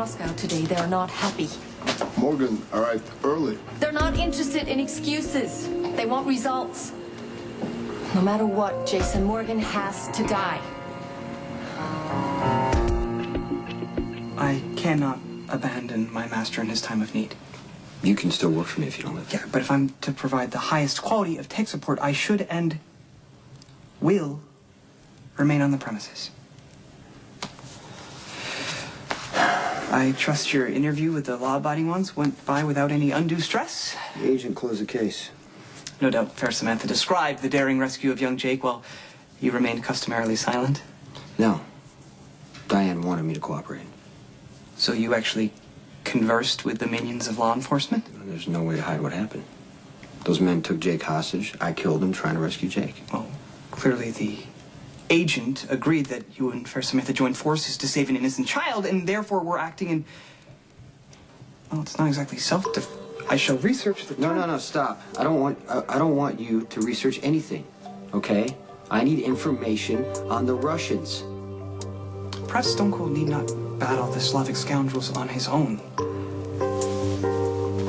Moscow today. They're not happy. Morgan arrived early. They're not interested in excuses. They want results. No matter what, JaSam Morgan has to die. I cannot abandon my master in his time of need. You can still work for me if you don't live there. Yeah, but if I'm to provide the highest quality of tech support, I should and will remain on the premises. I trust your interview with the law-abiding ones went by without any undue stress. The agent closed the case. No doubt Fair Samantha described the daring rescue of young Jake while you remained customarily silent. No. Diane wanted me to cooperate. So you actually conversed with the minions of law enforcement? There's no way to hide what happened. Those men took Jake hostage. I killed him trying to rescue Jake. Well, clearly the agent agreed that you and Fair Samantha joined forces to save an innocent child, and therefore were acting in... Well, it's not exactly self-defense. I shall research the... No, stop. I don't want you to research anything, okay? I need information on the Russians. Perhaps Stone Cold need not battle the Slavic scoundrels on his own.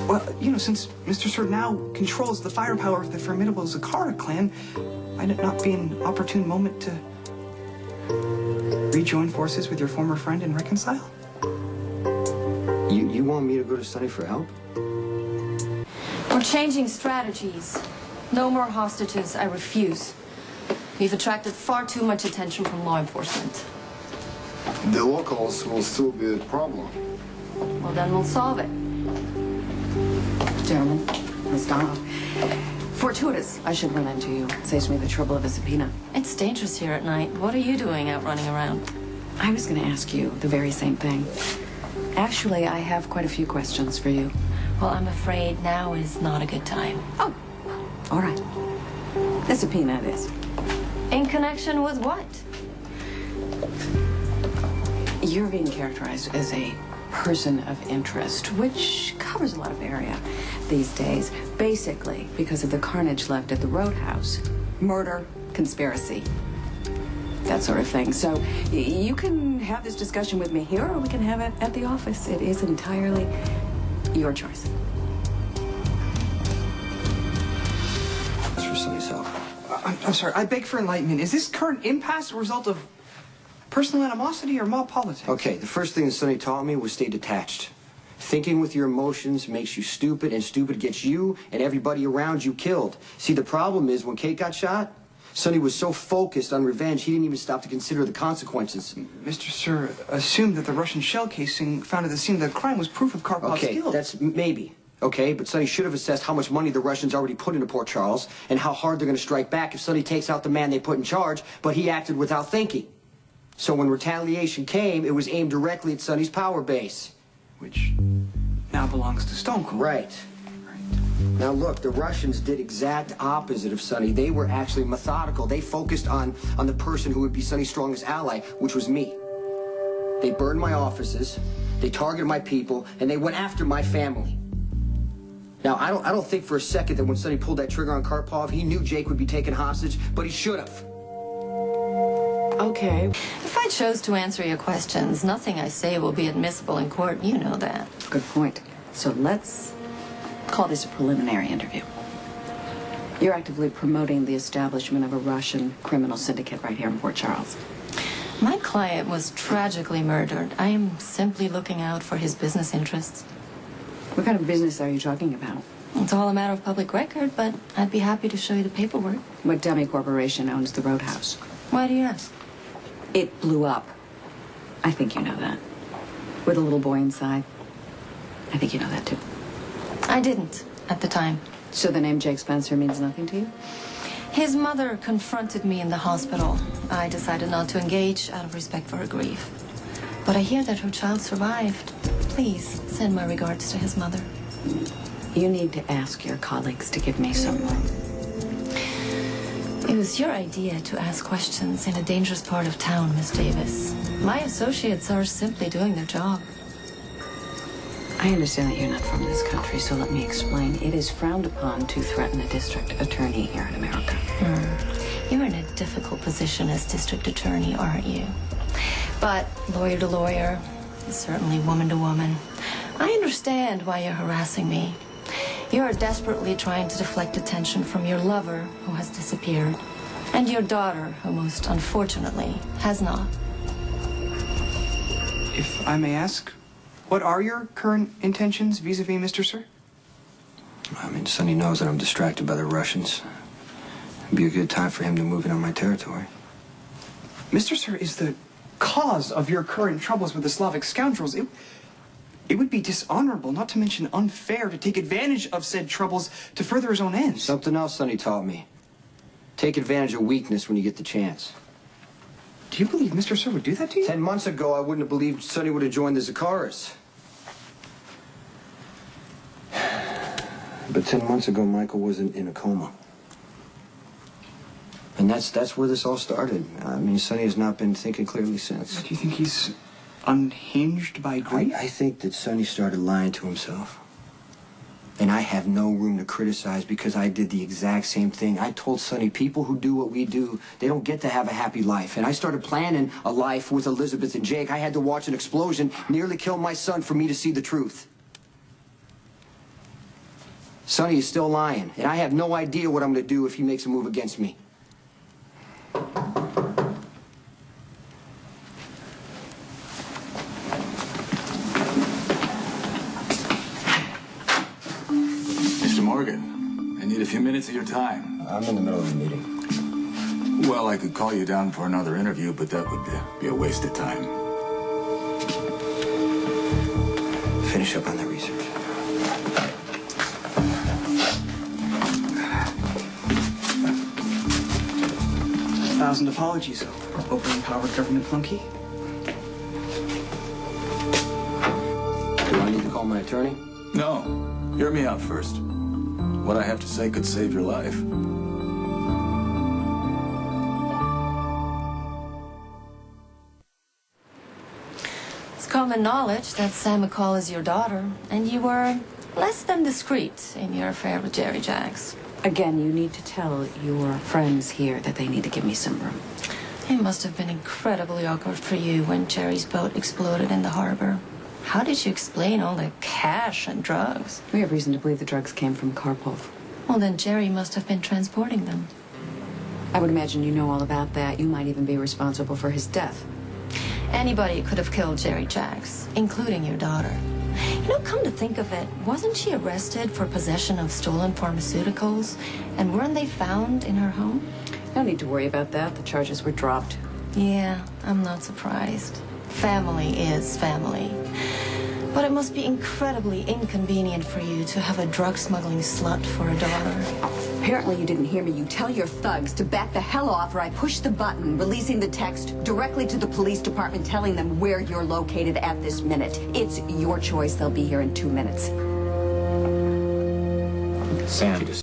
Well, you know, since Mr. Sir now controls the firepower of the formidable Zakara clan, might it not be an opportune moment to rejoin forces with your former friend and reconcile? You want me to go to Sunny for help? We're changing strategies. No more hostages. I refuse. We've attracted far too much attention from law enforcement. The locals will still be a problem. Well, then we'll solve it. Gentlemen, Miss Donald. Fortuitous I should run into you. Saves me the trouble of a subpoena. It's dangerous here at night. What are you doing out running around? I was going to ask you the very same thing. Actually, I have quite a few questions for you. Well, I'm afraid now is not a good time. Oh, all right. The subpoena it is. In connection with what? You're being characterized as a person of interest, which covers a lot of area these days, basically because of the carnage left at the Roadhouse. Murder, conspiracy, that sort of thing. So you can have this discussion with me here, or we can have it at the office. It is entirely your choice. That's for Sunny's help. I'm sorry, I beg for enlightenment. Is this current impasse a result of personal animosity or mob politics? Okay, the first thing that Sunny taught me was stay detached. Thinking with your emotions makes you stupid, and stupid gets you and everybody around you killed. See, the problem is when Kate got shot, Sunny was so focused on revenge, he didn't even stop to consider the consequences. Mr. Sir assumed that the Russian shell casing found at the scene of the crime was proof of Karpov's guilt. Okay, that's maybe. Okay, but Sonny should have assessed how much money the Russians already put into Port Charles and how hard they're going to strike back if Sonny takes out the man they put in charge, but he acted without thinking. So when retaliation came, it was aimed directly at Sonny's power base. Which now belongs to Stone Cold. Right. Now look, the Russians did exact opposite of Sonny. They were actually methodical. They focused on the person who would be Sonny's strongest ally, which was me. They burned my offices, they targeted my people, and they went after my family. Now, I don't think for a second that when Sonny pulled that trigger on Karpov, he knew Jake would be taken hostage, but he should have. Okay. If I chose to answer your questions, nothing I say will be admissible in court. You know that. Good point. So let's call this a preliminary interview. You're actively promoting the establishment of a Russian criminal syndicate right here in Port Charles. My client was tragically murdered. I am simply looking out for his business interests. What kind of business are you talking about? It's all a matter of public record, but I'd be happy to show you the paperwork. What dummy corporation owns the Roadhouse? Why do you ask? It blew up. I think you know that. With a little boy inside. I think you know that, too. I didn't at the time. So the name Jake Spencer means nothing to you? His mother confronted me in the hospital. I decided not to engage out of respect for her grief. But I hear that her child survived. Please send my regards to his mother. You need to ask your colleagues to give me some room. It was your idea to ask questions in a dangerous part of town, Miss Davis. My associates are simply doing their job. I understand that you're not from this country, so let me explain. It is frowned upon to threaten a district attorney here in America. You're in a difficult position as district attorney, aren't you? But lawyer to lawyer, certainly woman to woman. I understand why you're harassing me. You are desperately trying to deflect attention from your lover, who has disappeared, and your daughter, who most unfortunately has not. If I may ask, what are your current intentions vis-a-vis Mr. Sir? I mean, Sonny knows that I'm distracted by the Russians. It'd be a good time for him to move in on my territory. Mr. Sir is the cause of your current troubles with the Slavic scoundrels. It would be dishonorable, not to mention unfair, to take advantage of said troubles to further his own ends. Something else Sonny taught me. Take advantage of weakness when you get the chance. Do you believe Mr. Sir would do that to you? 10 months ago, I wouldn't have believed Sonny would have joined the Zakaras. But 10 months ago, Michael wasn't in a coma. And that's where this all started. I mean, Sonny has not been thinking clearly since. Do you think he's unhinged by grief? I think that Sonny started lying to himself. And I have no room to criticize because I did the exact same thing. I told Sonny, people who do what we do, they don't get to have a happy life. And I started planning a life with Elizabeth and Jake. I had to watch an explosion nearly kill my son for me to see the truth. Sonny is still lying, and I have no idea what I'm going to do if he makes a move against me. Mr. Morgan, I need a few minutes of your time. I'm in the middle of a meeting. Well, I could call you down for another interview, but that would be a waste of time. Finish up on the research. Thousand apologies, overempowered government flunky. Do I need to call my attorney? No, hear me out first. What I have to say could save your life. It's common knowledge that Sam McCall is your daughter, and you were less than discreet in your affair with Jerry Jaggs. Again, you need to tell your friends here that they need to give me some room. It must have been incredibly awkward for you when Jerry's boat exploded in the harbor. How did you explain all the cash and drugs? We have reason to believe the drugs came from Karpov. Well, then Jerry must have been transporting them. I would imagine you know all about that. You might even be responsible for his death. Anybody could have killed Jerry Jaggs, including your daughter. You know, come to think of it, wasn't she arrested for possession of stolen pharmaceuticals? And weren't they found in her home? No need to worry about that. The charges were dropped. Yeah, I'm not surprised. Family is family. But it must be incredibly inconvenient for you to have a drug-smuggling slut for a daughter. Apparently you didn't hear me. You tell your thugs to back the hell off or I push the button, releasing the text directly to the police department telling them where you're located at this minute. It's your choice. They'll be here in 2 minutes. Sam.